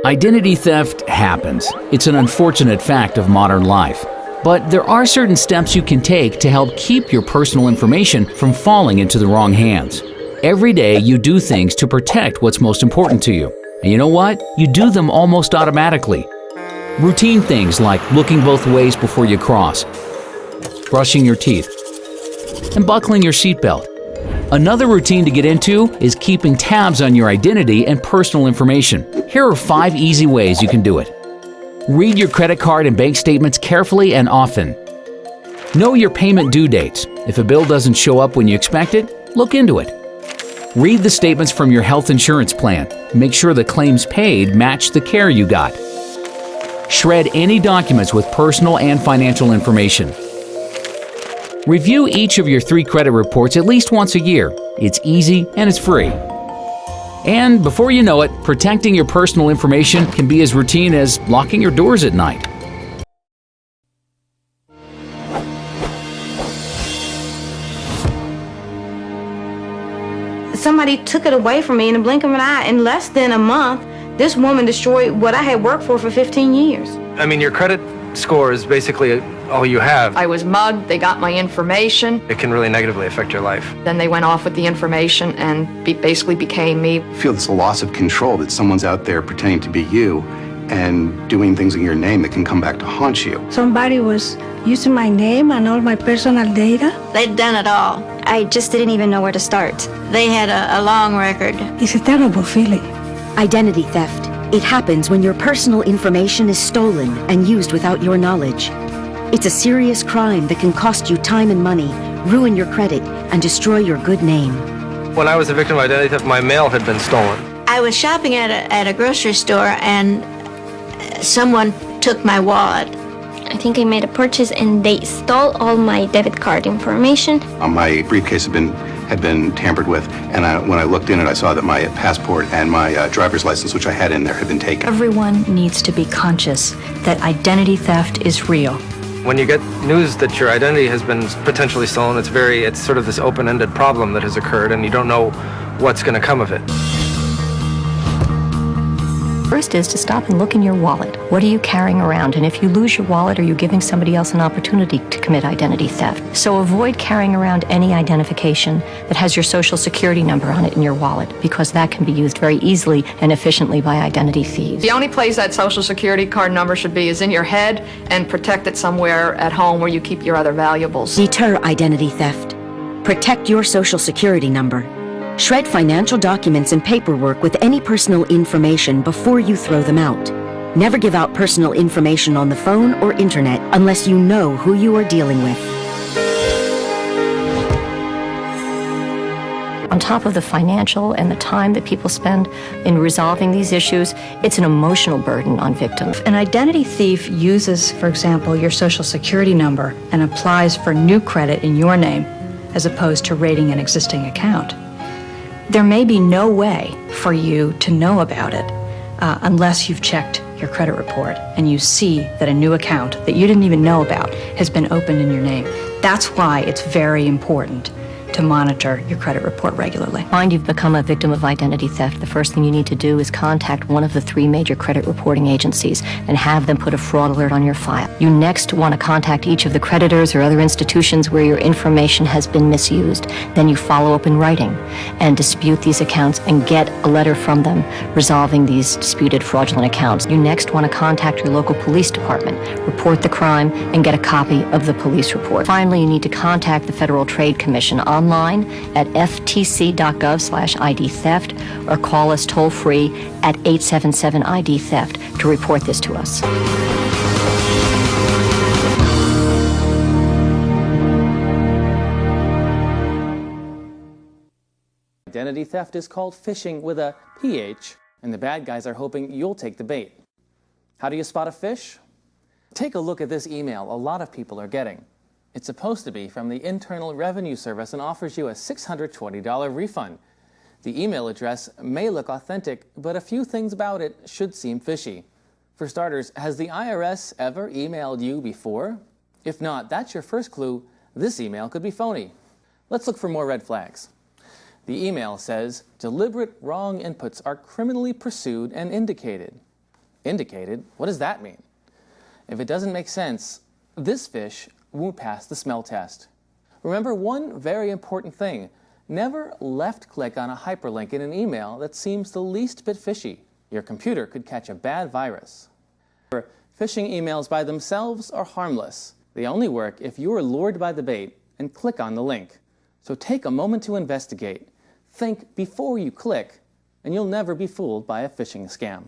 Identity theft happens. It's an unfortunate fact of modern life. But there are certain steps you can take to help keep your personal information from falling into the wrong hands. Every day you do things to protect what's most important to you. And you know what? You do them almost automatically. Routine things like looking both ways before you cross, brushing your teeth, and buckling your seatbelt. Another routine to get into is keeping tabs on your identity and personal information. Here are 5 easy ways you can do it. Read your credit card and bank statements carefully and often. Know your payment due dates. If a bill doesn't show up when you expect it, look into it. Read the statements from your health insurance plan. Make sure the claims paid match the care you got. Shred any documents with personal and financial information. Review each of your 3 credit reports at least once a year. It's easy and it's free. And before you know it, protecting your personal information can be as routine as locking your doors at night. Somebody took it away from me in the blink of an eye. In less than a month, this woman destroyed what I had worked for 15 years. I mean, your credit score is basically all you have. I was mugged, they got my information. It can really negatively affect your life. Then they went off with the information and basically became me. I feel it's a loss of control that someone's out there pretending to be you and doing things in your name that can come back to haunt you. Somebody was using my name and all my personal data. They'd done it all. I just didn't even know where to start. They had a long record. It's a terrible feeling. Identity theft. It happens when your personal information is stolen and used without your knowledge. It's a serious crime that can cost you time and money, ruin your credit, and destroy your good name. When I was a victim of identity theft, my mail had been stolen. I was shopping at a grocery store and someone took my wallet. I think I made a purchase and they stole all my debit card information. My briefcase had been tampered with, and when I looked in it, I saw that my passport and my driver's license, which I had in there, had been taken. Everyone needs to be conscious that identity theft is real. When you get news that your identity has been potentially stolen, it's sort of this open-ended problem that has occurred, and you don't know what's going to come of it. First is to stop and look in your wallet. What are you carrying around? And if you lose your wallet, are you giving somebody else an opportunity to commit identity theft? So avoid carrying around any identification that has your social security number on it in your wallet, because that can be used very easily and efficiently by identity thieves. The only place that social security card number should be is in your head, and protect it somewhere at home where you keep your other valuables. Deter identity theft. Protect your social security number. Shred financial documents and paperwork with any personal information before you throw them out. Never give out personal information on the phone or internet unless you know who you are dealing with. On top of the financial and the time that people spend in resolving these issues, it's an emotional burden on victims. An identity thief uses, for example, your social security number and applies for new credit in your name as opposed to raiding an existing account. There may be no way for you to know about it unless you've checked your credit report and you see that a new account that you didn't even know about has been opened in your name. That's why it's very important to monitor your credit report regularly. Find you've become a victim of identity theft, the first thing you need to do is contact one of the 3 major credit reporting agencies and have them put a fraud alert on your file. You next want to contact each of the creditors or other institutions where your information has been misused. Then you follow up in writing and dispute these accounts and get a letter from them resolving these disputed fraudulent accounts. You next want to contact your local police department, report the crime, and get a copy of the police report. Finally, you need to contact the Federal Trade Commission online at ftc.gov/ID theft or call us toll-free at 877-ID theft to report this to us. Identity theft is called phishing with a PH, and the bad guys are hoping you'll take the bait. How do you spot a fish? Take a look at this email a lot of people are getting. It's supposed to be from the Internal Revenue Service and offers you a $620 refund. The email address may look authentic, but a few things about it should seem fishy. For starters, has the IRS ever emailed you before? If not, that's your first clue. This email could be phony. Let's look for more red flags. The email says, deliberate wrong inputs are criminally pursued and indicated. Indicated? What does that mean? If it doesn't make sense, this fish won't pass the smell test. Remember one very important thing. Never left-click on a hyperlink in an email that seems the least bit fishy. Your computer could catch a bad virus. Phishing emails by themselves are harmless. They only work if you are lured by the bait and click on the link. So take a moment to investigate. Think before you click, and you'll never be fooled by a phishing scam.